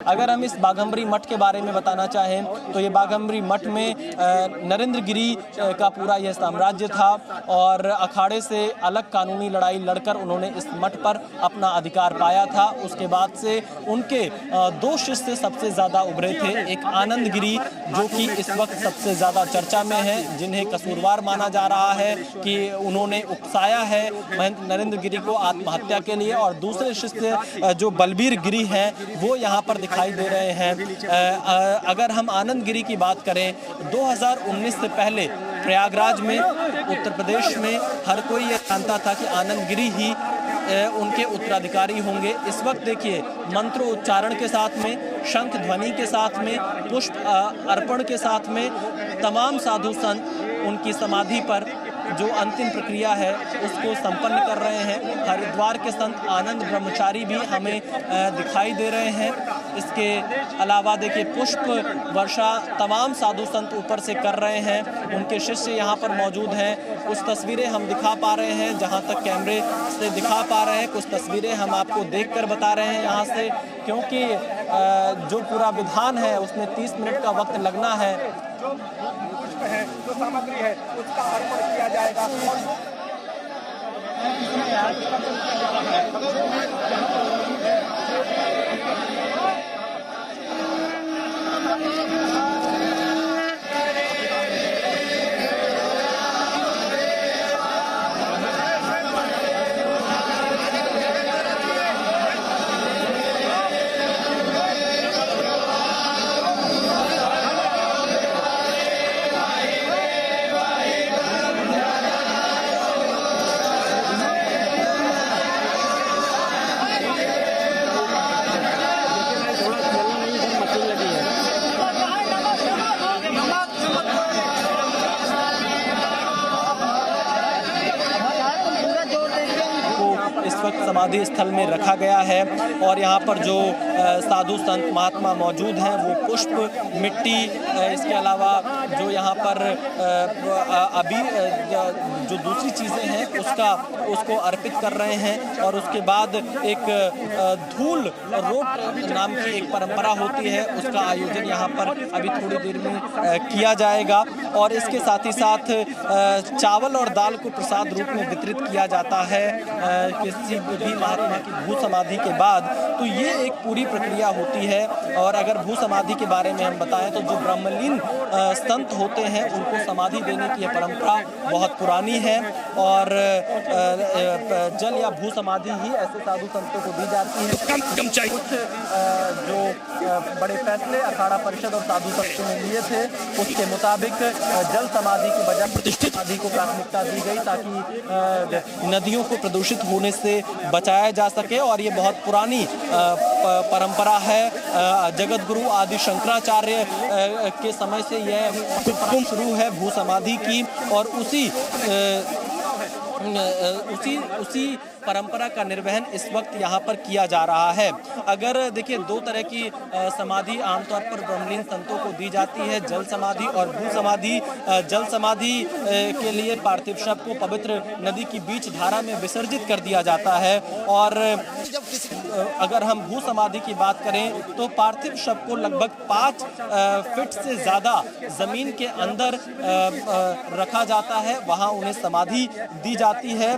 अगर हम इस बाघंबरी मठ के बारे में बताना चाहें तो ये बाघंबरी मठ में नरेंद्र गिरी का पूरा यह साम्राज्य था और अखाड़े से अलग कानूनी लड़ाई लड़कर उन्होंने इस मठ पर अपना अधिकार पाया था। उसके बाद से उनके दो शिष्य सबसे ज़्यादा उभरे थे। एक आनंद गिरी जो कि इस वक्त सबसे ज़्यादा चर्चा में है, जिन्हें कसूरवार माना जा रहा है कि उन्होंने उकसाया है महंत नरेंद्र गिरी को आत्महत्या के लिए, और दूसरे शिष्य जो बलबीर गिरी हैं वो यहाँ पर दिखाई दे रहे हैं। अगर हम आनंद गिरी की बात करें, 2019 से पहले प्रयागराज में, उत्तर प्रदेश में हर कोई ये जानता था कि आनंद गिरी ही उनके उत्तराधिकारी होंगे। इस वक्त देखिए मंत्रोच्चारण के साथ में, शंख ध्वनि के साथ में, पुष्प अर्पण के साथ में तमाम साधु संत उनकी समाधि पर जो अंतिम प्रक्रिया है उसको संपन्न कर रहे हैं। हरिद्वार के संत आनंद ब्रह्मचारी भी हमें दिखाई दे रहे हैं। इसके अलावा देखिए पुष्प वर्षा तमाम साधु संत ऊपर से कर रहे हैं, उनके शिष्य यहाँ पर मौजूद हैं। कुछ तस्वीरें हम दिखा पा रहे हैं, जहाँ तक कैमरे से दिखा पा रहे हैं, कुछ तस्वीरें हम आपको देखकर बता रहे हैं यहाँ से, क्योंकि जो पूरा विधान है उसमें 30 मिनट का वक्त लगना है। जो सामग्री है उसका अर्पण किया जाएगा। इस वक्त समाधि स्थल में रखा गया है और यहाँ पर जो साधु संत महात्मा मौजूद हैं वो पुष्प, मिट्टी, इसके अलावा जो यहाँ पर अभी जो दूसरी चीज़ें हैं उसको अर्पित कर रहे हैं। और उसके बाद एक धूल रोट नाम की एक परंपरा होती है, उसका आयोजन यहाँ पर अभी थोड़ी देर में किया जाएगा। और इसके साथ ही साथ चावल और दाल को प्रसाद रूप में वितरित किया जाता है किसी भी महात्मा की भू समाधि के बाद। तो ये एक पूरी प्रक्रिया होती है। और अगर भू समाधि के बारे में हम बताएं तो जो ब्रह्मलीन संत होते हैं उनको समाधि देने की यह परंपरा बहुत पुरानी है और जल या भू समाधि ही ऐसे साधु संतों को दी जाती है। कुछ जो बड़े फैसले अखाड़ा परिषद और साधु संतों ने लिए थे उसके मुताबिक जल समाधि के बजाय प्रतिष्ठित समाधि को प्राथमिकता दी गई ताकि नदियों को प्रदूषित होने से बचाया जा सके। और ये बहुत पुरानी परंपरा है। जगत गुरु आदि शंकराचार्य के समय से यह शुरू है भू समाधि की, और उसी परंपरा का निर्वहन इस वक्त यहाँ पर किया जा रहा है। अगर देखिए दो तरह की समाधि आमतौर पर ब्रह्मलीन संतों को दी जाती है, जल समाधि और भू समाधि। जल समाधि के लिए पार्थिव शव को पवित्र नदी की बीच धारा में विसर्जित कर दिया जाता है। और अगर हम भू समाधि की बात करें तो पार्थिव शव को लगभग 5 फीट से ज़्यादा ज़मीन के अंदर रखा जाता है, वहाँ उन्हें समाधि दी जाती है।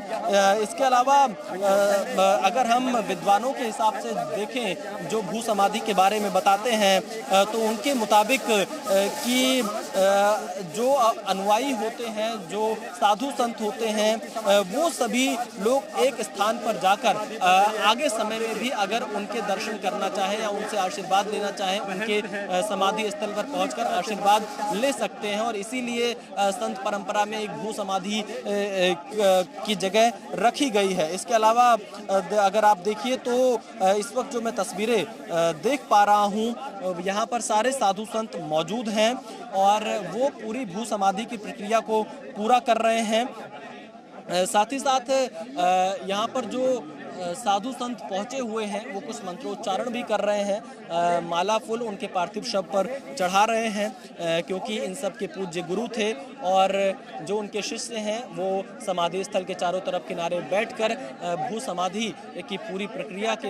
इसके अलावा अगर हम विद्वानों के हिसाब से देखें जो भू समाधि के बारे में बताते हैं तो उनके मुताबिक कि जो अनुयायी होते हैं, जो साधु संत होते हैं, वो सभी लोग एक स्थान पर जाकर आगे समय में भी अगर उनके दर्शन करना चाहें या उनसे आशीर्वाद लेना चाहें, उनके समाधि स्थल पर पहुंचकर आशीर्वाद ले सकते हैं। और इसीलिए संत परंपरा में एक भू समाधि की जगह रखी गई है। इसके अलावा अगर आप देखिए तो इस वक्त जो मैं तस्वीरें देख पा रहा हूँ, यहाँ पर सारे साधु संत मौजूद हैं और वो पूरी भू समाधि की प्रक्रिया को पूरा कर रहे हैं। साथ ही साथ यहाँ पर जो साधु संत पहुंचे हुए हैं वो कुछ मंत्रोच्चारण भी कर रहे हैं, माला फूल उनके पार्थिव शव पर चढ़ा रहे हैं, क्योंकि इन सब के पूज्य गुरु थे और जो उनके शिष्य हैं वो समाधि स्थल के चारों तरफ किनारे बैठकर भू समाधि की पूरी प्रक्रिया के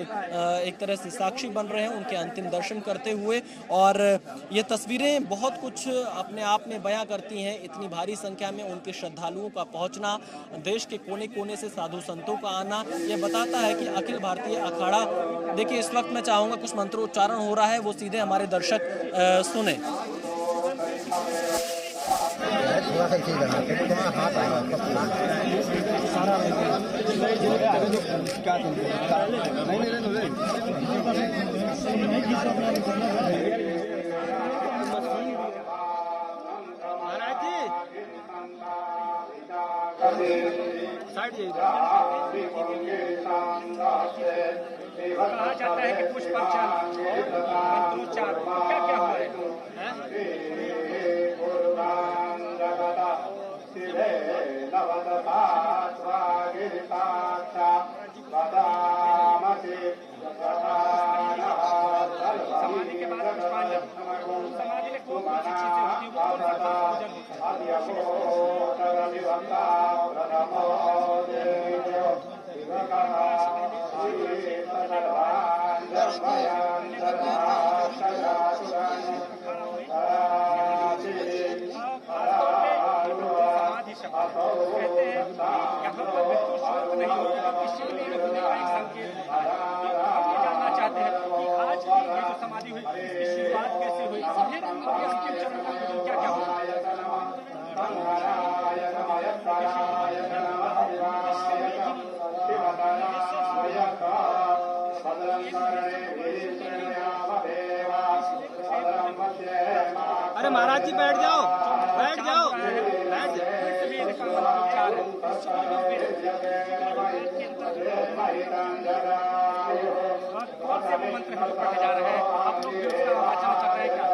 एक तरह से साक्षी बन रहे हैं, उनके अंतिम दर्शन करते हुए। और ये तस्वीरें बहुत कुछ अपने आप में बयां करती हैं। इतनी भारी संख्या में उनके श्रद्धालुओं का पहुंचना, देश के कोने कोने से साधु संतों का आना, ये बताता है कि अखिल भारतीय अखाड़ा, देखिए इस वक्त मैं चाहूँगा कुछ मंत्रोच्चारण हो रहा है, वो सीधे हमारे दर्शक सुने। कहा जाता है कि पुष्पांजलि मंत्रोच्चार क्या क्या हुआ है? समाधि के बाद पुष्पांजलि, समाधि में कौन सी चीजें होती है, वो कौन सा समाधि हुई, इसकी शुरुआत कैसे हुई, फिर अंतिम चरण का क्या क्या हुआ? अरे महाराज जी बैठ जाओ, बैठ जाओ, बैठ जाओ। कौन से मंत्र हम पढ़े जा रहे हैं? आप लोग भी उसका वाचन कर रहे हैं क्या?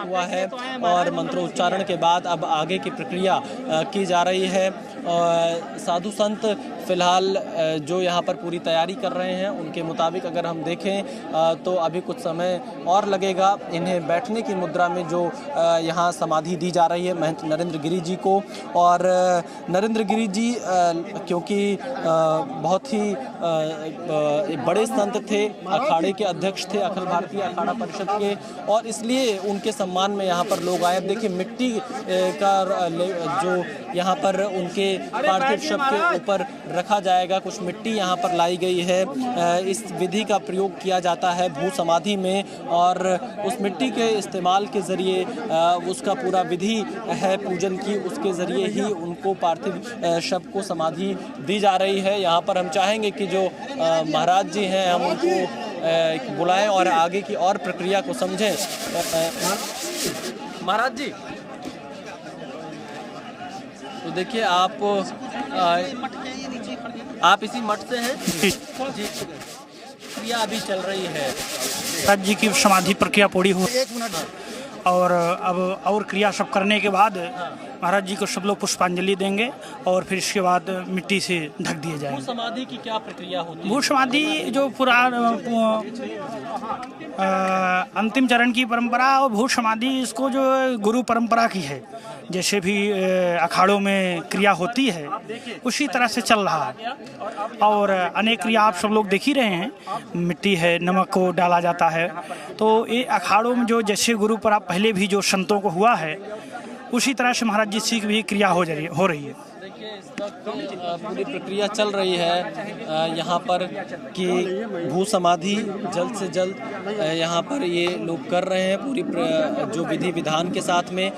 हुआ है और मंत्रोच्चारण के बाद अब आगे की प्रक्रिया की जा रही है। साधु संत फ़िलहाल जो यहाँ पर पूरी तैयारी कर रहे हैं उनके मुताबिक अगर हम देखें तो अभी कुछ समय और लगेगा इन्हें बैठने की मुद्रा में जो यहाँ समाधि दी जा रही है महंत नरेंद्र गिरी जी को। और नरेंद्र गिरी जी क्योंकि बहुत ही बड़े संत थे, अखाड़े के अध्यक्ष थे अखिल भारतीय अखाड़ा परिषद के, और इसलिए उनके सम्मान में यहाँ पर लोग आए। देखिए मिट्टी का जो यहाँ पर उनके पार्थिव शव के ऊपर रखा जाएगा, कुछ मिट्टी यहाँ पर लाई गई है। इस विधि का प्रयोग किया जाता है भू समाधि में, और उस मिट्टी के इस्तेमाल के ज़रिए उसका पूरा विधि है पूजन की, उसके ज़रिए ही उनको पार्थिव शव को समाधि दी जा रही है। यहाँ पर हम चाहेंगे कि जो महाराज जी हैं हम उनको बुलाएं और आगे की और प्रक्रिया को समझें। महाराज जी, तो देखिए आप इसी मठ से हैं जी? क्रिया अभी चल रही है, महाराज जी की समाधि प्रक्रिया पूरी हो और अब और क्रिया सब करने के बाद महाराज जी को सब लोग पुष्पांजलि देंगे और फिर इसके बाद मिट्टी से ढक दिए जाएंगे। समाधि की क्या प्रक्रिया होती है? भू समाधि जो अंतिम चरण की परंपरा, और भू समाधि इसको जो गुरु परंपरा की है, जैसे भी अखाड़ों में क्रिया होती है उसी तरह से चल रहा है। और अनेक क्रिया आप सब लोग देख ही रहे हैं, मिट्टी है, नमक को डाला जाता है। तो ये अखाड़ों में जो जैसे गुरु पर आप पहले भी जो संतों को हुआ है उसी तरह से महाराज जी की भी क्रिया हो रही है। देखिए इस वक्त पूरी प्रक्रिया चल रही है यहाँ पर कि भू समाधि जल्द से जल्द यहाँ पर ये लोग कर रहे हैं पूरी जो विधि विधान के साथ में।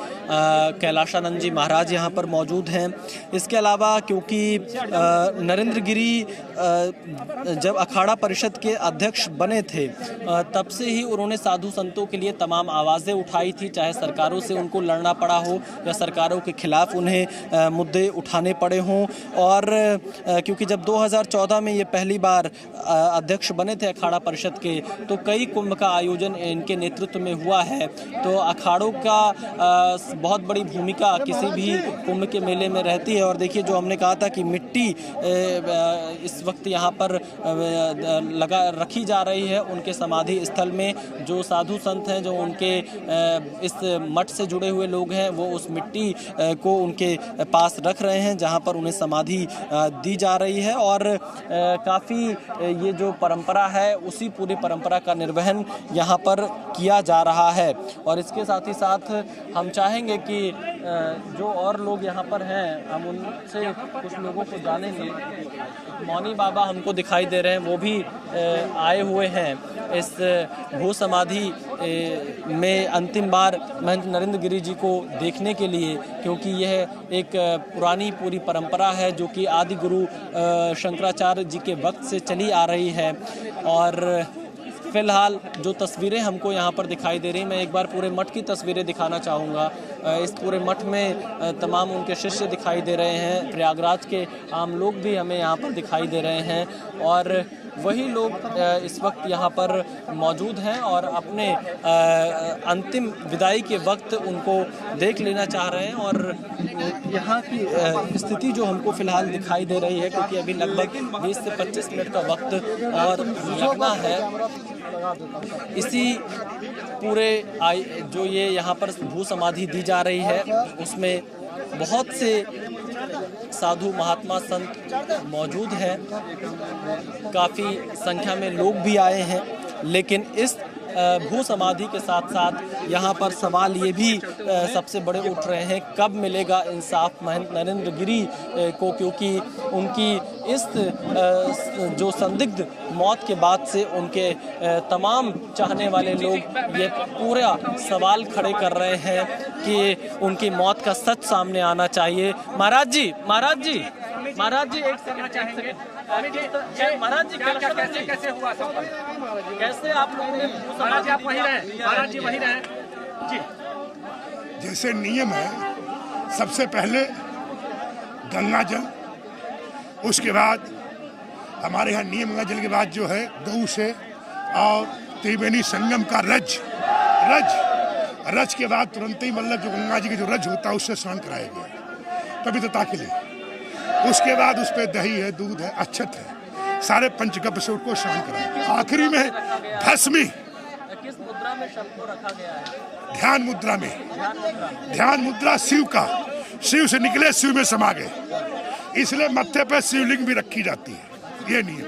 कैलाशानंद जी महाराज यहाँ पर मौजूद हैं। इसके अलावा क्योंकि नरेंद्र गिरी जब अखाड़ा परिषद के अध्यक्ष बने थे तब से ही उन्होंने साधु संतों के लिए तमाम आवाज़ें उठाई थी, चाहे सरकारों से उनको लड़ना पड़ा हो या सरकारों के खिलाफ उन्हें मुद्दे उठाने पड़े हों। और क्योंकि जब 2014 में ये पहली बार अध्यक्ष बने थे अखाड़ा परिषद के, तो कई कुंभ का आयोजन इनके नेतृत्व में हुआ है। तो अखाड़ों का बहुत बड़ी भूमिका किसी भी कुंभ के मेले में रहती है। और देखिए जो हमने कहा था कि मिट्टी इस वक्त यहाँ पर रखी जा रही है उनके समाधि स्थल में। जो साधु संत हैं, जो उनके इस मठ से जुड़े हुए लोग हैं, वो उस मिट्टी को उनके पास रख रहे हैं जहाँ पर उन्हें समाधि दी जा रही है। और काफ़ी ये जो परंपरा है उसी पूरी परंपरा का निर्वहन यहाँ पर किया जा रहा है। और इसके साथ ही साथ हम चाहेंगे कि जो और लोग यहाँ पर हैं हम उनसे कुछ लोगों को जानेंगे। मौनी बाबा हमको दिखाई दे रहे हैं, वो भी आए हुए हैं इस भू समाधि में अंतिम बार महंत नरेंद्र गिरी जी को देखने के लिए, क्योंकि यह एक पुरानी पूरी परंपरा है जो कि आदि गुरु शंकराचार्य जी के वक्त से चली आ रही है। और फिलहाल जो तस्वीरें हमको यहाँ पर दिखाई दे रही, मैं एक बार पूरे मठ की तस्वीरें दिखाना चाहूँगा। इस पूरे मठ में तमाम उनके शिष्य दिखाई दे रहे हैं, प्रयागराज के आम लोग भी हमें यहाँ पर दिखाई दे रहे हैं, और वही लोग इस वक्त यहाँ पर मौजूद हैं और अपने अंतिम विदाई के वक्त उनको देख लेना चाह रहे हैं। और यहाँ की स्थिति जो हमको फ़िलहाल दिखाई दे रही है, क्योंकि अभी लगभग 20 से 25 मिनट का वक्त और लगना है, इसी पूरे जो ये यहाँ पर भू समाधि दी जा रही है उसमें बहुत से साधु महात्मा संत मौजूद हैं, काफ़ी संख्या में लोग भी आए हैं। लेकिन इस भू समाधि के साथ साथ यहाँ पर सवाल ये भी सबसे बड़े उठ रहे हैं, कब मिलेगा इंसाफ महंत नरेंद्र गिरी को, क्योंकि उनकी इस जो संदिग्ध मौत के बाद से उनके तमाम चाहने वाले लोग ये पूरा सवाल खड़े कर रहे हैं कि उनकी मौत का सच सामने आना चाहिए। महाराज जी एक सेकंड महाराज जी कैसे हुआ सब? कैसे आप लोगों ने महाराज जी आप वहीं रहे, महाराज जी वहीं रहे जी। जैसे नियम है, सबसे पहले गंगा जल, उसके बाद हमारे यहाँ नियम गंगा जल के बाद जो है गऊ से और त्रिवेणी संगम का रज के बाद तुरंत ही मतलब जो गंगा जी के जो रज होता है उससे स्नान कराया गया पवित्रता के लिए। उसके बाद उस पर दही है, दूध है, अक्षत है, सारे पंचगव्य से उसको स्नान कराएं। आखिरी में भस्मी। किस मुद्रा में शव को रखा गया है? ध्यान मुद्रा में। ध्यान मुद्रा शिव का, शिव से निकले शिव में समा गए, इसलिए मत्थे पे शिवलिंग भी रखी जाती है। ये नियम।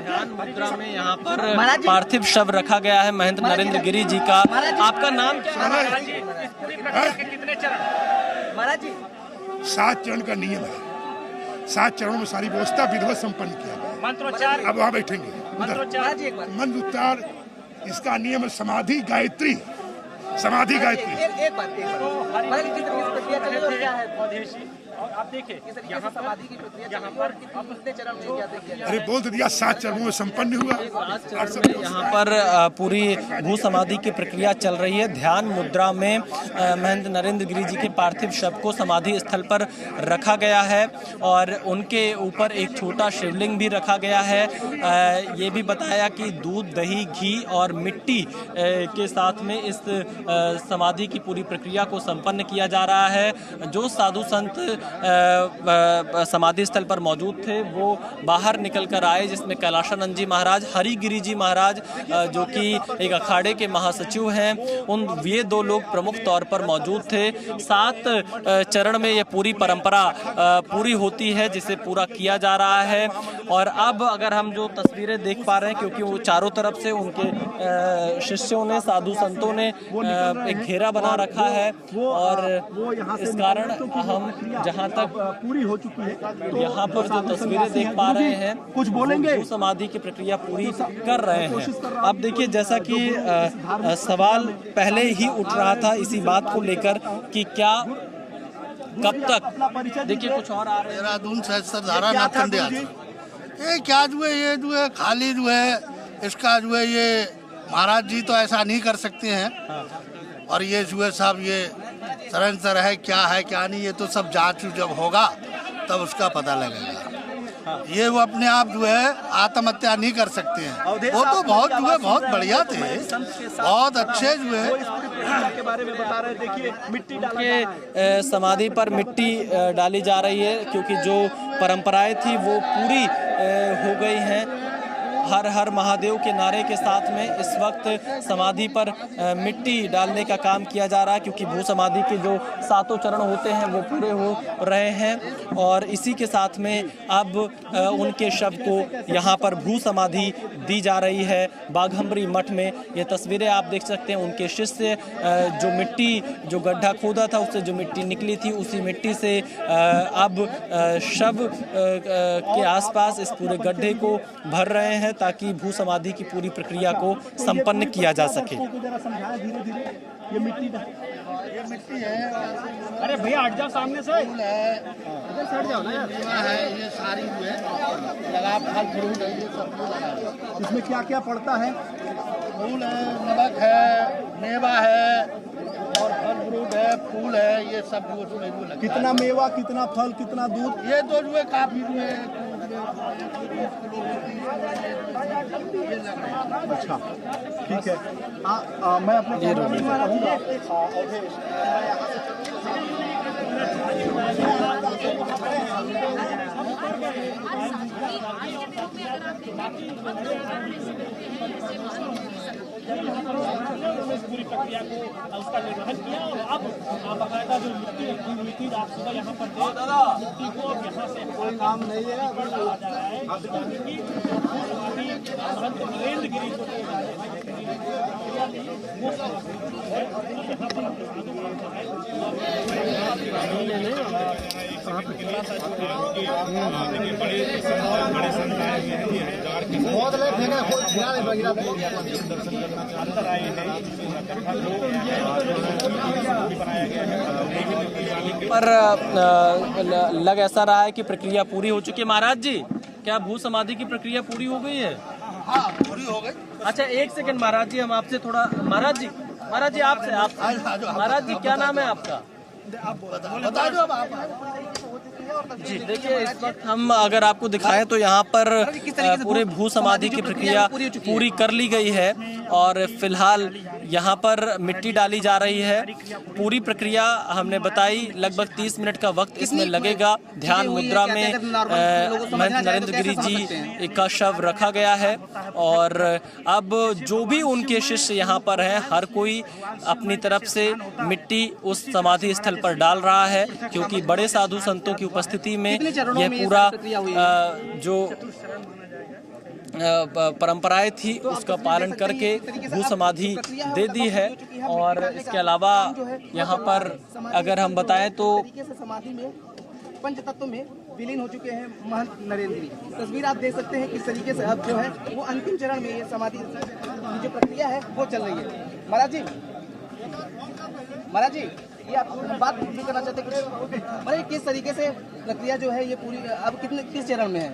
ध्यान मुद्रा में यहाँ पर पार्थिव शव रखा गया है महेंद्र नरेंद्र गिरी जी का। आपका नाम क्या है? कितने चरण? 7 चरण का नियम है। 7 चरणों में सारी व्यवस्था विधिवत संपन्न किया गया। मंत्रोच्चार। अब वहाँ बैठेंगे। मंत्रोच्चार इसका नियम है समाधि गायत्री। समाधि गायत्री। एक बात और आप देखिए यहाँ समाधि की प्रक्रिया कितने चरण में क्या देखिए? अरे बोल तो दिया 7 चरणों में संपन्न हुआ। यहाँ पर पूरी भू समाधि की प्रक्रिया चल रही है। ध्यान मुद्रा में महेंद्र नरेंद्र गिरी जी के पार्थिव शव को समाधि स्थल पर रखा गया है और उनके ऊपर एक छोटा शिवलिंग भी रखा गया है। ये भी बताया कि दूध, दही, घी और मिट्टी के साथ में इस समाधि की पूरी प्रक्रिया को संपन्न किया जा रहा है। जो साधु संत समाधि स्थल पर मौजूद थे वो बाहर निकल कर आए, जिसमें कैलाशानंद जी महाराज, हरिगिरी जी महाराज जो कि एक अखाड़े के महासचिव हैं, ये 2 लोग प्रमुख तौर पर मौजूद थे। 7 चरण में ये पूरी परंपरा पूरी होती है, जिसे पूरा किया जा रहा है। और अब अगर हम जो तस्वीरें देख पा रहे हैं, क्योंकि वो चारों तरफ से उनके शिष्यों ने, साधु संतों ने एक घेरा बना रखा है और इस कारण हम जहाँ तक पूरी हो चुकी है, यहाँ पर जो तस्वीरें देख पा रहे हैं, कुछ बोलेंगे, समाधि की प्रक्रिया पूरी कर रहे हैं। अब देखिए, जैसा कि सवाल पहले ही उठ रहा था इसी बात को लेकर कि क्या कब तक, देखिए कुछ और आ रहे हैं। देहरादून सहस्त्रधारा नाथखंडे ये क्या जो है, ये जो है खाली जो है इसका जो है, ये महाराज जी तो ऐसा नहीं कर सकते हैं। और ये जो है साहब, ये सर है क्या नहीं, ये तो सब जांच जब होगा तब उसका पता लगेगा। ये वो अपने आप जो है आत्महत्या नहीं कर सकते हैं। वो तो बहुत जो है बहुत बढ़िया थे, बहुत अच्छे जो है के बारे में बता रहे। देखिए मिट्टी के समाधि पर मिट्टी डाली जा रही है, क्योंकि जो परंपराएं थी वो पूरी हो गई हैं। हर हर महादेव के नारे के साथ में इस वक्त समाधि पर मिट्टी डालने का काम किया जा रहा है, क्योंकि भू समाधि के जो 7 चरण होते हैं वो पूरे हो रहे हैं। और इसी के साथ में अब उनके शव को यहाँ पर भू समाधि दी जा रही है बाघंबरी मठ में। ये तस्वीरें आप देख सकते हैं। उनके शिष्य जो मिट्टी, जो गड्ढा खोदा था उससे जो मिट्टी निकली थी, उसी मिट्टी से अब शव के आसपास इस पूरे गड्ढे को भर रहे हैं, ताकि भू समाधि की पूरी प्रक्रिया को संपन्न किया जा सके। ये मिट्टी है। अरे भैया हट जाओ सामने से, इधर से हट जाओ ना यार। है ये सारी जो है लगा फल फ्रूट है, ये सब इसमें क्या क्या पड़ता है? फूल है, नमक है, मेवा है और फल फ्रूट है, फूल है, ये सब जो उसमें जो लगता है। कितना मेवा, कितना फल, कितना दूध? ये तो जो है काफी जो है। अच्छा ठीक है। मैं अपने पूरी प्रक्रिया को उसका निर्वहन किया और अब बाकायदा जो मिट्टी आप सुबह यहाँ पर मिट्टी को यहाँ से कोई काम नहीं है नरेंद्र गिरी को बहुत लेट है, पर लग ऐसा रहा है कि प्रक्रिया पूरी हो चुकी है। महाराज जी, क्या भू समाधि की प्रक्रिया पूरी हो गई है? हाँ पूरी हो गई। अच्छा एक सेकंड महाराज जी, हम आपसे थोड़ा, महाराज जी आपसे महाराज जी क्या नाम है आपका? बता दो अब आप। जी देखिए, इस वक्त हम अगर आपको दिखाएं तो यहाँ पर पूरे भू समाधि की प्रक्रिया पूरी कर ली गई है और फिलहाल यहाँ पर मिट्टी डाली जा रही है। पूरी प्रक्रिया हमने बताई, लगभग 30 मिनट का वक्त इसमें लगेगा। ध्यान मुद्रा में महंत नरेंद्र गिरी जी का शव रखा गया है और अब जो भी उनके शिष्य यहाँ पर हैं, हर कोई अपनी तरफ से मिट्टी उस समाधि स्थल पर डाल रहा है, क्योंकि बड़े साधु संतों की उपस्थिति में यह पूरा जो परंपराएं थी उसका पालन करके भू समाधि दे दी है। और इसके अलावा यहाँ पर अगर हम बताएं तो समाधि में पंच तत्व में विलीन हो चुके हैं महंत नरेंद्र गिरी। तस्वीर आप देख सकते हैं किस तरीके से अब जो है वो अंतिम चरण में ये समाधि की जो प्रक्रिया है वो चल रही है। महाराज जी ये आप बात भी करना चाहते हैं मतलब किस तरीके से प्रक्रिया जो है ये पूरी अब किस चरण में है?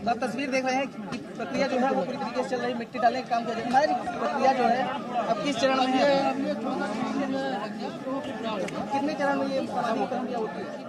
आप तस्वीर देख रहे हैं कि प्रक्रिया जो है वो पूरी तरीके से चल रही है, मिट्टी डालने का काम कर रही है। प्रक्रिया जो है अब किस चरण में है? कितने चरण में ये प्रक्रिया होती है?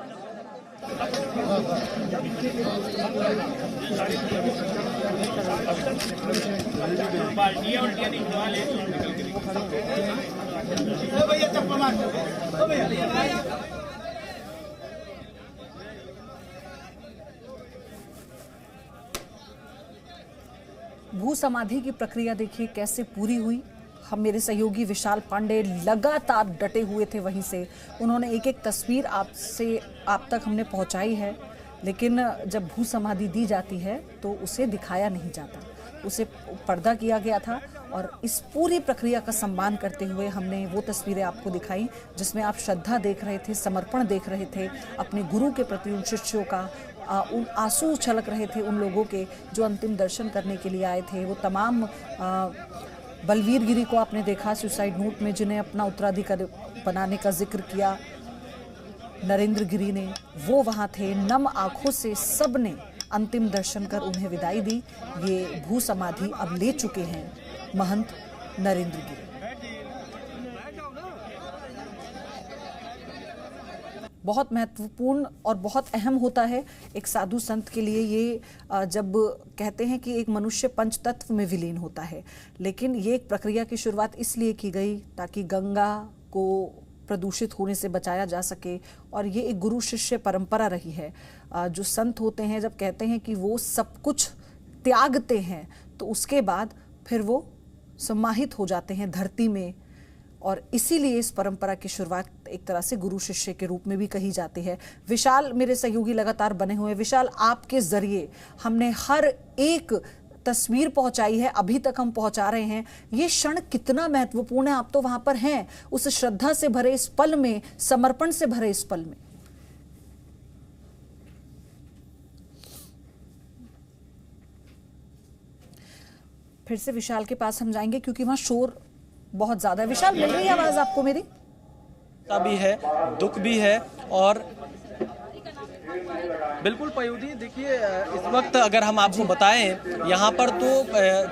भू समाधि की प्रक्रिया देखिए कैसे पूरी हुई। हम मेरे सहयोगी विशाल पांडे लगातार डटे हुए थे वहीं से, उन्होंने एक एक तस्वीर आप तक हमने पहुंचाई है। लेकिन जब भू समाधि दी जाती है तो उसे दिखाया नहीं जाता, उसे पर्दा किया गया था। और इस पूरी प्रक्रिया का सम्मान करते हुए हमने वो तस्वीरें आपको दिखाई जिसमें आप श्रद्धा देख रहे थे, समर्पण देख रहे थे अपने गुरु के प्रति, उन शिष्यों का उन आंसू छलक रहे थे उन लोगों के जो अंतिम दर्शन करने के लिए आए थे। वो तमाम बलवीर गिरी को आपने देखा सुसाइड नोट में, जिन्हें अपना उत्तराधिकारी बनाने का जिक्र किया नरेंद्र गिरी ने, वो वहाँ थे। नम आंखों से सब ने अंतिम दर्शन कर उन्हें विदाई दी। ये भू समाधि अब ले चुके हैं महंत नरेंद्र गिरी। बहुत महत्वपूर्ण और बहुत अहम होता है एक साधु संत के लिए ये जब कहते हैं कि एक मनुष्य पंच तत्व में विलीन होता है। लेकिन ये एक प्रक्रिया की शुरुआत इसलिए की गई ताकि गंगा को प्रदूषित होने से बचाया जा सके। और ये एक गुरु शिष्य परंपरा रही है। जो संत होते हैं जब कहते हैं कि वो सब कुछ त्यागते हैं तो उसके बाद फिर वो समाहित हो जाते हैं धरती में। और इसीलिए इस परंपरा की शुरुआत एक तरह से गुरु शिष्य के रूप में भी कही जाती है। विशाल मेरे सहयोगी लगातार बने हुए। विशाल, आपके जरिए हमने हर एक तस्वीर पहुंचाई है, अभी तक हम पहुंचा रहे हैं। ये क्षण कितना महत्वपूर्ण है, आप तो वहां पर हैं उस श्रद्धा से भरे इस पल में, समर्पण से भरे इस पल में। फिर से विशाल के पास हम जाएंगे क्योंकि वहां शोर बहुत ज्यादा है। विशाल, मिल रही है आवाज आपको मेरी? भी है, दुख भी है। और बिल्कुल पयूदी, देखिए इस वक्त अगर हम आपको बताएं यहाँ पर तो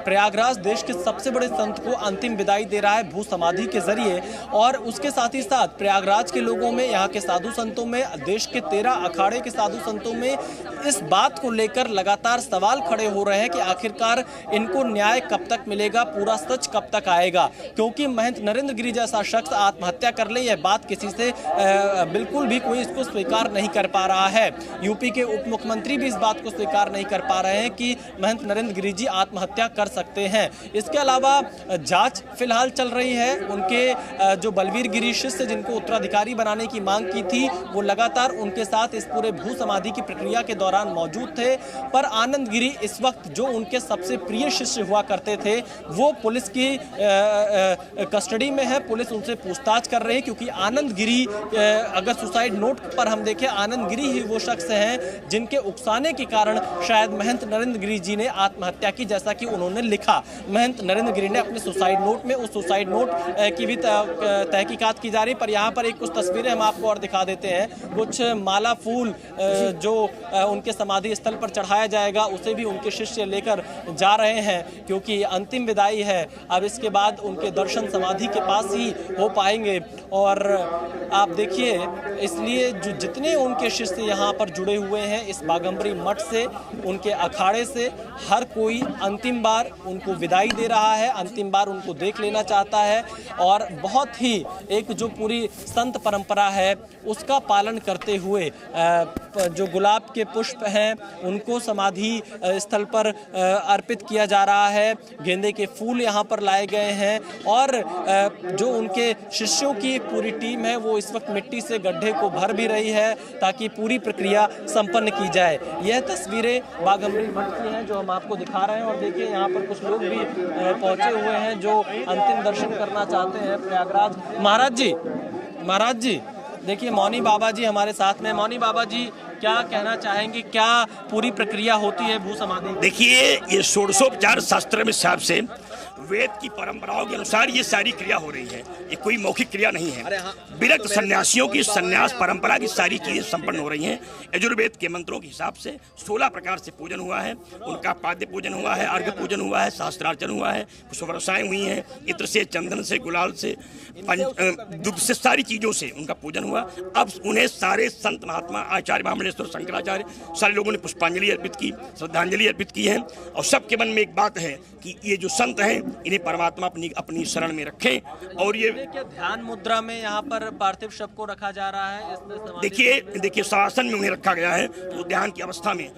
प्रयागराज देश के सबसे बड़े संत को अंतिम विदाई दे रहा है भू समाधि के जरिए। और उसके साथ ही साथ प्रयागराज के लोगों में, यहाँ के साधु संतों में, देश के 13 अखाड़े के साधु संतों में इस बात को लेकर लगातार सवाल खड़े हो रहे हैं कि आखिरकार इनको न्याय कब तक मिलेगा, पूरा सच कब तक आएगा। क्योंकि महंत नरेंद्र गिरी जैसा शख्स आत्महत्या कर ले, यह बात किसी से बिल्कुल भी कोई इसको स्वीकार नहीं कर पा रहा है। यूपी के उप मुख्यमंत्री भी इस बात को स्वीकार नहीं कर पा रहे हैं कि महंत नरेंद्र गिरी जी आत्महत्या कर सकते हैं। इसके अलावा जांच फिलहाल चल रही है। उनके जो बलवीर गिरी शिष्य जिनको उत्तराधिकारी बनाने की मांग की थी, वो लगातार उनके साथ इस पूरे भू समाधि की प्रक्रिया के दौरान मौजूद थे। पर आनंद गिरी इस वक्त जो उनके सबसे प्रिय शिष्य हुआ करते थे, वो पुलिस की कस्टडी में है। पुलिस उनसे पूछताछ कर रही है क्योंकि आनंद गिरी, अगर सुसाइड नोट पर हम देखें, आनंद गिरी ही वो शख्स हैं जिनके उकसाने के कारण शायद महंत नरेंद्र गिरी जी ने आत्महत्या की, जैसा कि उन्होंने लिखा। महंत नरेंद्र गिरी ने अपने सुसाइड नोट में, उस सुसाइड नोट की भी तहकीकात की जा रही। पर यहाँ पर एक कुछ तस्वीरें हम आपको और दिखा देते हैं। कुछ माला फूल जो उनके समाधि स्थल पर चढ़ाया जाएगा उसे भी उनके शिष्य लेकर जा रहे हैं, क्योंकि अंतिम विदाई है। अब इसके बाद उनके दर्शन समाधि के पास ही हो पाएंगे। और आप देखिए, इसलिए जो जितने उनके शिष्य यहाँ पर जुड़े हुए हैं इस बाघंबरी मठ से, उनके अखाड़े से, हर कोई अंतिम बार उनको विदाई दे रहा है, अंतिम बार उनको देख लेना चाहता है। और बहुत ही एक जो पूरी संत परंपरा है उसका पालन करते हुए जो गुलाब के पुष्प हैं उनको समाधि स्थल पर अर्पित किया जा रहा है। गेंदे के फूल यहाँ पर लाए गए हैं और जो उनके शिष्यों की पूरी टीम है वो इस वक्त मिट्टी से गड्ढे को भर भी रही है ताकि पूरी प्रक्रिया संपन्न की जाए। यह तस्वीरें बाघंबरी मठ की हैं जो हम आपको दिखा रहे हैं। और देखिए, यहाँ पर कुछ लोग भी पहुंचे हुए हैं जो अंतिम दर्शन करना चाहते हैं प्रयागराज। महाराज जी देखिए, मौनी बाबा जी हमारे साथ में। मौनी बाबा जी, क्या कहना चाहेंगे, क्या पूरी प्रक्रिया होती है भू समाधि? देखिए, ये षोडशोपचार शास्त्र में हिसाब से वेद की परंपराओं के अनुसार ये सारी क्रिया हो रही है। ये कोई मौखिक क्रिया नहीं है। विरक्त सन्यासियों की सन्यास परंपरा की सारी चीजें संपन्न हो रही हैं। यजुर्वेद के मंत्रों के हिसाब से 16 प्रकार से पूजन हुआ है। उनका पाद्य पूजन हुआ है, अर्घ्य पूजन हुआ है, सहस्त्रार्चन हुआ है, पुष्पवर्षाएं हुई हैं, इत्र से, चंदन से, गुलाल से, दुग्ध से, सारी चीजों से उनका पूजन हुआ। अब उन्हें सारे संत महात्मा, आचार्य ब्राह्मणेश्वर, शंकराचार्य, सारे लोगों ने पुष्पांजलि अर्पित की, श्रद्धांजलि अर्पित की है। और सबके मन में एक बात है कि ये जो संत हैं इन्हें परमात्मा अपनी शरण में रखें। और ये क्या ध्यान मुद्रा में यहाँ पर पार्थिव शव को रखा जा रहा है? देखिए शासन में उन्हें रखा गया है। तो ध्यान की अवस्था में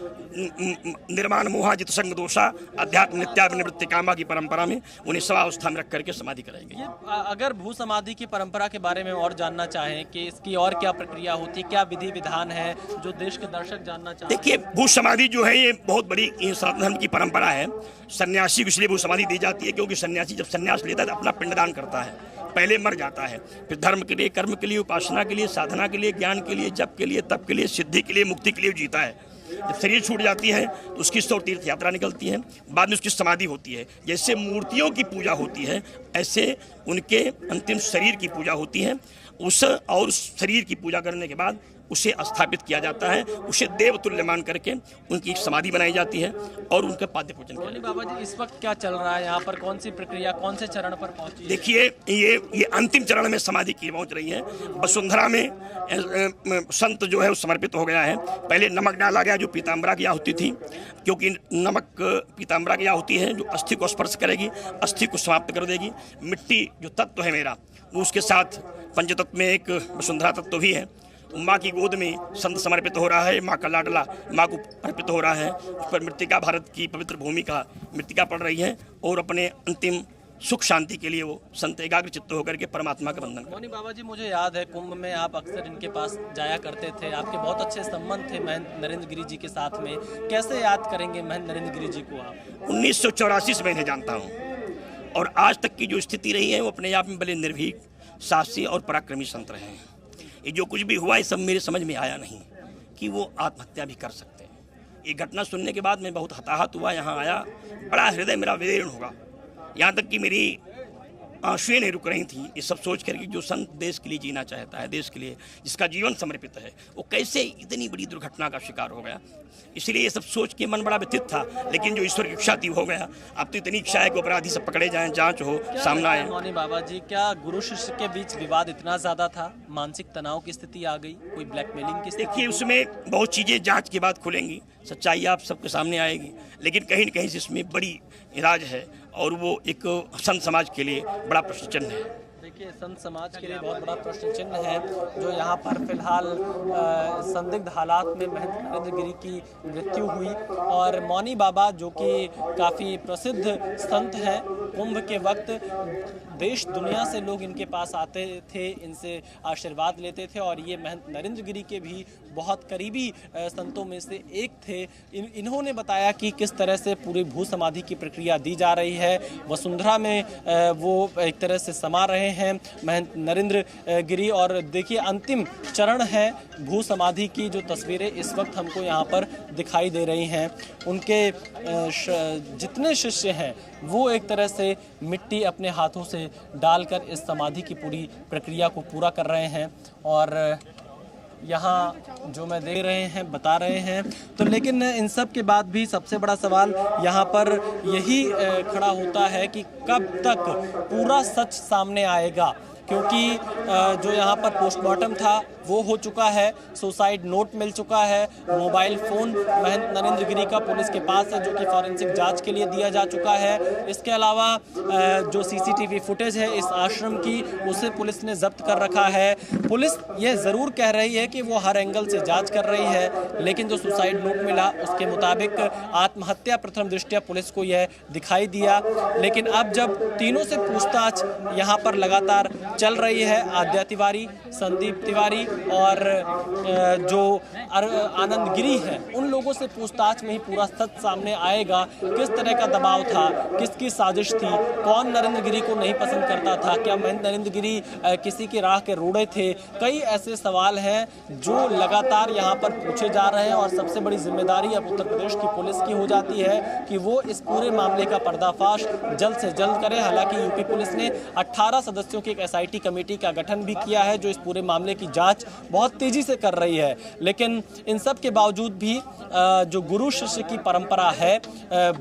निर्माण मोहाजित संग दोषा अध्यात्म नित्यानिवृत्ति कामा की परंपरा में उन्हें स्वावस्था में रख करके समाधि कराएंगे। अगर भू समाधि की परंपरा के बारे में और जानना चाहें कि इसकी और क्या प्रक्रिया होती है, क्या विधि विधान है जो देश के दर्शक जानना चाहते हैं? देखिए, भू समाधि जो है ये बहुत बड़ी सनातन धर्म की परंपरा है। सन्यासी को इसलिए भू समाधि दी जाती है क्योंकि सन्यासी जब सन्यास लेता है तो अपना पिंडदान करता है, पहले मर जाता है, फिर धर्म के लिए, कर्म के लिए, उपासना के लिए, साधना के लिए, ज्ञान के लिए, जप के लिए, तप के लिए, सिद्धि के लिए, मुक्ति के लिए जीता है। जब शरीर छूट जाती है तो उसकी 100 तीर्थ यात्रा निकलती है, बाद में उसकी समाधि होती है। जैसे मूर्तियों की पूजा होती है ऐसे उनके अंतिम शरीर की पूजा होती है। उस शरीर की पूजा करने के बाद उसे स्थापित किया जाता है, उसे देवतुल्य मान करके उनकी एक समाधि बनाई जाती है और उनका पाद्य पूजन किया जाता है। बाबा जी, इस वक्त क्या चल रहा है यहाँ पर? कौन सी प्रक्रिया, कौन से चरण पर पहुंची? देखिए, ये अंतिम चरण में समाधि की पहुंच रही है। वसुंधरा में संत जो है वो समर्पित हो गया है। पहले नमक डाला गया जो पीताम्बरा की आहुति थी, क्योंकि नमक पीताम्बरा की आहुति है जो अस्थि को स्पर्श करेगी, अस्थि को समाप्त कर देगी। मिट्टी जो तत्व है मेरा, वो उसके साथ पंचतत्व में एक वसुंधरा तत्व भी है। माँ की गोद में संत समर्पित हो रहा है, माँ का लाडला माँ को अर्पित हो रहा है। उस पर मृतिका, भारत की पवित्र भूमि का मृतिका पड़ रही है और अपने अंतिम सुख शांति के लिए वो संत एकाग्र चित्त होकर के परमात्मा का वंदन। मौनी बाबा जी, मुझे याद है कुंभ में आप अक्सर इनके पास जाया करते थे, आपके बहुत अच्छे संबंध थे महंत नरेंद्र गिरी जी के साथ में। कैसे याद करेंगे महंत नरेंद्र गिरी जी को आप? 1984 से मैं इन्हें जानता हूँ और आज तक की जो स्थिति रही है वो अपने आप में बड़े निर्भीक, साहसी और पराक्रमी संत रहे हैं। ये जो कुछ भी हुआ ये सब मेरे समझ में आया नहीं कि वो आत्महत्या भी कर सकते हैं। ये घटना सुनने के बाद मैं बहुत हताहत हुआ, यहाँ आया, बड़ा हृदय मेरा विदीर्ण होगा। यहाँ तक कि मेरी आंसुएं नहीं रुक रही थी ये सब सोच कर कि जो संत देश के लिए जीना चाहता है, देश के लिए जिसका जीवन समर्पित है, वो कैसे इतनी बड़ी दुर्घटना का शिकार हो गया। इसलिए ये सब सोच के मन बड़ा व्यथित था, लेकिन जो ईश्वर की इच्छा थी हो गया। अब तो इतनी इच्छा है कि अपराधी सब पकड़े जाएं, जांच हो, सामना आए। मौनी बाबा जी, क्या गुरु शिष्य के बीच विवाद इतना ज्यादा था, मानसिक तनाव की स्थिति आ गई, कोई ब्लैकमेलिंग की स्थिति? देखिए, उसमें बहुत चीजें जांच के बाद खुलेंगी, सच्चाई आप सबके सामने आएगी, लेकिन कहीं न कहीं से इसमें बड़ी राज है और वो एक संत समाज के लिए बड़ा प्रश्न चिन्ह है। देखिए, संत समाज के लिए बहुत बड़ा प्रश्न चिन्ह है जो यहाँ पर फिलहाल संदिग्ध हालात में महंत नरेंद्र गिरी की मृत्यु हुई। और मौनी बाबा जो कि काफ़ी प्रसिद्ध संत हैं, कुंभ के वक्त देश दुनिया से लोग इनके पास आते थे, इनसे आशीर्वाद लेते थे और ये महंत नरेंद्र गिरी के भी बहुत करीबी संतों में से एक थे। इन्होंने बताया कि किस तरह से पूरी भू समाधि की प्रक्रिया दी जा रही है। वसुंधरा में वो एक तरह से समा रहे हैं महंत नरेंद्र गिरी। और देखिए, अंतिम चरण है भू समाधि की जो तस्वीरें इस वक्त हमको यहाँ पर दिखाई दे रही हैं। उनके जितने शिष्य हैं वो एक तरह से मिट्टी अपने हाथों से डालकर इस समाधि की पूरी प्रक्रिया को पूरा कर रहे हैं। और यहाँ जो मैं दे रहे हैं बता रहे हैं। तो लेकिन इन सब के बाद भी सबसे बड़ा सवाल यहाँ पर यही खड़ा होता है कि कब तक पूरा सच सामने आएगा, क्योंकि जो यहाँ पर पोस्टमार्टम था वो हो चुका है, सुसाइड नोट मिल चुका है, मोबाइल फ़ोन महंत नरेंद्र गिरी का पुलिस के पास है जो कि फॉरेंसिक जांच के लिए दिया जा चुका है। इसके अलावा जो सीसीटीवी फुटेज है इस आश्रम की उसे पुलिस ने जब्त कर रखा है। पुलिस ये ज़रूर कह रही है कि वो हर एंगल से जांच कर रही है, लेकिन जो सुसाइड नोट मिला उसके मुताबिक आत्महत्या प्रथम दृष्टया पुलिस को यह दिखाई दिया। लेकिन अब जब तीनों से पूछताछ यहाँ पर लगातार चल रही है, आद्या तिवारी, संदीप तिवारी और जो आनंद गिरी है, उन लोगों से पूछताछ में ही पूरा सच सामने आएगा। किस तरह का दबाव था, किसकी साजिश थी, कौन नरेंद्र गिरी को नहीं पसंद करता था, क्या नरेंद्र गिरी किसी की राह के रोड़े थे। कई ऐसे सवाल हैं जो लगातार यहाँ पर पूछे जा रहे हैं और सबसे बड़ी जिम्मेदारी अब उत्तर प्रदेश की पुलिस की हो जाती है कि वो इस पूरे मामले का पर्दाफाश जल्द से जल्द करे। हालांकि यूपी पुलिस ने 18 सदस्यों की एक SIT कमेटी का गठन भी किया है जो इस पूरे मामले की जांच बहुत तेजी से कर रही है। लेकिन इन सब के बावजूद भी जो गुरु शिष्य की परंपरा है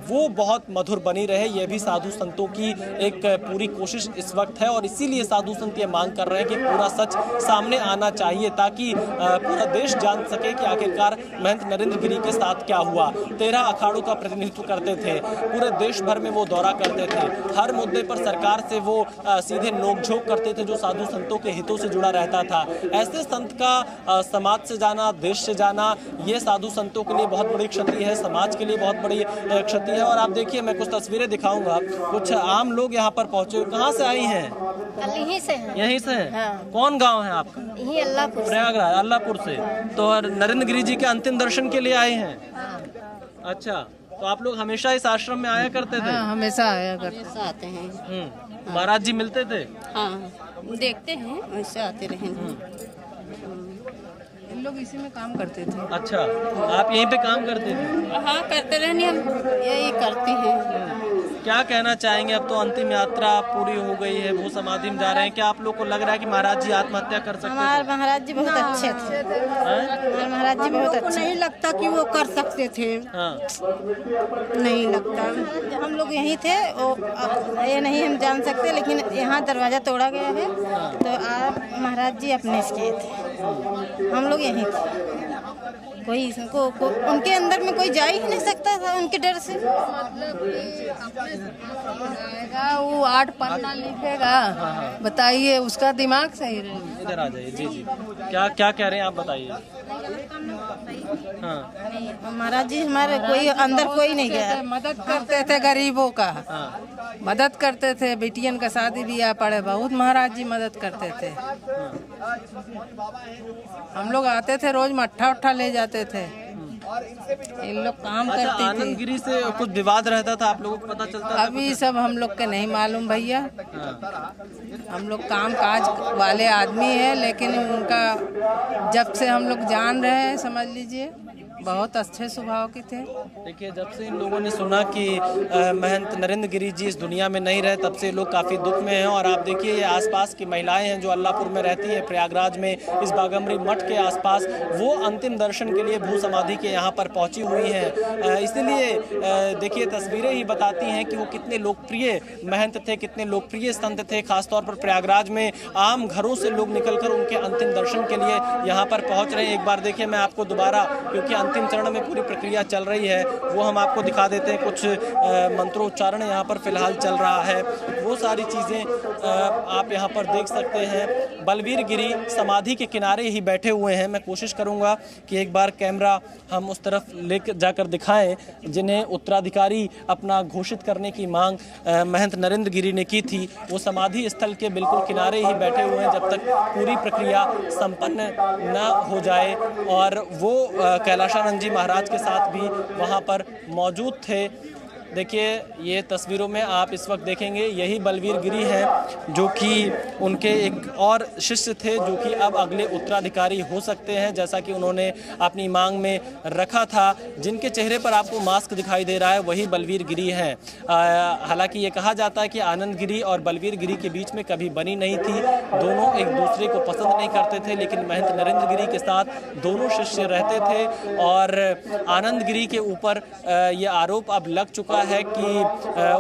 वो बहुत मधुर बनी रहे, यह भी साधु संतों की एक पूरी कोशिश इस वक्त है और इसीलिए साधु संत ये मांग कर रहे हैं कि पूरा सच सामने आना चाहिए ताकि पूरा देश जान सके कि आखिरकार महंत नरेंद्र गिरी के साथ क्या हुआ। 13 अखाड़ों का प्रतिनिधित्व करते थे, पूरे देश भर में वो दौरा करते थे, हर मुद्दे पर सरकार से वो सीधे नोकझोंक करते थे जो साधु संतों के हितों से जुड़ा रहता था। ऐसे संत का समाज से जाना, देश से जाना, ये साधु संतों के लिए बहुत बड़ी क्षति है, समाज के लिए बहुत बड़ी क्षति है। और आप देखिए, मैं कुछ तस्वीरें दिखाऊंगा। कुछ आम लोग यहाँ पर पहुंचे। कहाँ से आई हैं? यहीं से हैं। यहीं से हैं? हाँ। कौन गांव है आपका? यहीं अल्लाहपुर, प्रयागराज, अल्लाहपुर से। तो नरेंद्र गिरी जी के अंतिम दर्शन के लिए आए हैं? हाँ। अच्छा, तो आप लोग हमेशा इस आश्रम में आया करते थे? हाँ, हमेशा आया करते आते हैं। महाराज जी मिलते थे? हाँ, देखते हैं, वैसे आते रहे। इन लोग इसी में काम करते थे। अच्छा, आप यहीं पे काम करते थे? हाँ, करते रहने, हम यही करते हैं। क्या कहना चाहेंगे? अब तो अंतिम यात्रा पूरी हो गई है, वो समाधि में जा रहे हैं, क्या आप लोग को लग रहा है कि महाराज जी आत्महत्या कर सकते थे? हमारे महाराज जी बहुत अच्छे थे। हमारे महाराज जी बहुत अच्छे। नहीं लगता कि वो कर सकते थे। हाँ। नहीं लगता। हम लोग यहीं थे, ये नहीं हम जान सकते, लेकिन यहाँ दरवाजा तोड़ा गया है तो आप महाराज जी अपने से थे, हम लोग यहीं थे। कोई इसको उनके अंदर में कोई जा ही नहीं सकता था उनके डर से। वो 8 पन्ना लिखेगा, बताइए उसका दिमाग सही रहेगा। इधर आ जाइए। जी जी, क्या कह रहे हैं आप, बताइए। हाँ। महाराज जी हमारे कोई अंदर कोई नहीं गया। मदद करते थे गरीबों का। हाँ। मदद करते थे, बेटियन का शादी ब्याह पड़े, बहुत महाराज जी मदद करते थे। हम लोग आते थे, रोज मट्ठा उट्ठा ले जाते थे, इन लोग काम करते थे। आनंद गिरी से कुछ विवाद रहता था, आप लोगों को पता चलता था? अभी सब हम लोग के नहीं मालूम भैया। हम लोग काम काज वाले आदमी है, लेकिन उनका जब से हम लोग जान रहे हैं, समझ लीजिए बहुत अच्छे स्वभाव के थे। देखिए, जब से इन लोगों ने सुना कि महंत नरेंद्र गिरी जी इस दुनिया में नहीं रहे, तब से लोग काफ़ी दुख में हैं। और आप देखिए, ये आसपास की महिलाएं हैं जो अल्लाहपुर में रहती हैं, प्रयागराज में इस बाघम्बरी मठ के आसपास, वो अंतिम दर्शन के लिए भू समाधि के यहाँ पर पहुँची हुई हैं। इसीलिए देखिए, तस्वीरें ही बताती हैं कि वो कितने लोकप्रिय महंत थे, कितने लोकप्रिय संत थे। खासतौर पर प्रयागराज में आम घरों से लोग निकलकर उनके अंतिम दर्शन के लिए यहाँ पर पहुँच रहे हैं। एक बार देखिए, मैं आपको दोबारा, क्योंकि अंतिम चरण में पूरी प्रक्रिया चल रही है, वो हम आपको दिखा देते हैं। कुछ मंत्रोच्चारण यहाँ पर फिलहाल चल रहा है, वो सारी चीज़ें आप यहाँ पर देख सकते हैं। बलवीर गिरी समाधि के किनारे ही बैठे हुए हैं। मैं कोशिश करूँगा कि एक बार कैमरा हम उस तरफ लेकर जाकर दिखाएं जिन्हें उत्तराधिकारी अपना घोषित करने की मांग महंत नरेंद्र गिरी ने की थी। वो समाधि स्थल के बिल्कुल किनारे ही बैठे हुए हैं जब तक पूरी प्रक्रिया संपन्न न हो जाए। और वो कैलाशानंद जी महाराज के साथ भी वहाँ पर मौजूद थे। देखिए ये तस्वीरों में आप इस वक्त देखेंगे यही बलवीर गिरी हैं जो कि उनके एक और शिष्य थे जो कि अब अगले उत्तराधिकारी हो सकते हैं, जैसा कि उन्होंने अपनी मांग में रखा था। जिनके चेहरे पर आपको मास्क दिखाई दे रहा है वही बलवीर गिरी हैं। हालांकि ये कहा जाता है कि आनंद गिरी और बलवीर गिरी के बीच में कभी बनी नहीं थी, दोनों एक दूसरे को पसंद नहीं करते थे, लेकिन महंत नरेंद्र गिरी के साथ दोनों शिष्य रहते थे। और आनंद गिरी के ऊपर ये आरोप अब लग चुका है कि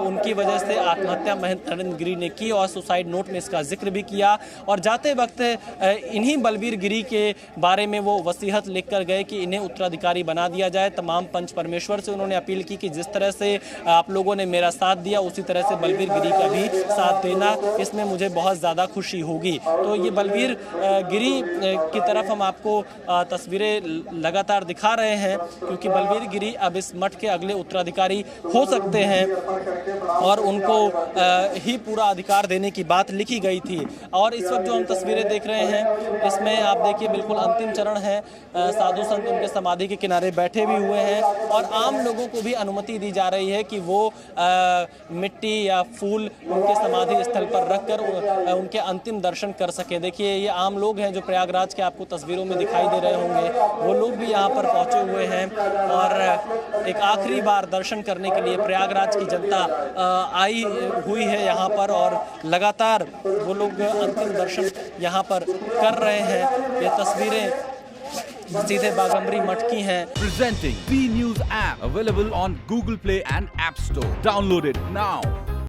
उनकी वजह से आत्महत्या महंत नरेंद्र गिरी ने की और सुसाइड नोट में इसका जिक्र भी किया। और जाते वक्त इन्हीं बलवीर गिरी के बारे में वो वसीयत लिखकर गए कि इन्हें उत्तराधिकारी बना दिया जाए। तमाम पंच परमेश्वर से उन्होंने अपील की कि जिस तरह से आप लोगों ने मेरा साथ दिया उसी तरह से बलवीर गिरी का भी साथ देना, इसमें मुझे बहुत ज़्यादा खुशी होगी। तो ये बलवीर गिरी की तरफ हम आपको तस्वीरें लगातार दिखा रहे हैं क्योंकि बलवीर गिरी अब इस मठ के अगले उत्तराधिकारी हो सकते हैं और उनको ही पूरा अधिकार देने की बात लिखी गई थी। और इस वक्त जो हम तस्वीरें देख रहे हैं इसमें आप देखिए बिल्कुल अंतिम चरण है। साधु संत उनके समाधि के किनारे बैठे भी हुए हैं और आम लोगों को भी अनुमति दी जा रही है कि वो मिट्टी या फूल उनके समाधि स्थल पर रखकर उनके अंतिम दर्शन कर सके। देखिए ये आम लोग हैं जो प्रयागराज के आपको तस्वीरों में दिखाई दे रहे होंगे, वो लोग भी यहाँ पर पहुँचे हुए हैं और एक आखिरी बार दर्शन करने के लिए प्रयागराज की जनता आई हुई है यहाँ पर और लगातार वो लोग अंतिम दर्शन यहाँ पर कर रहे हैं। ये तस्वीरें सीधे बाघम्बरी मठ की हैं। Presenting B News app available on Google Play and App Store. Download it now.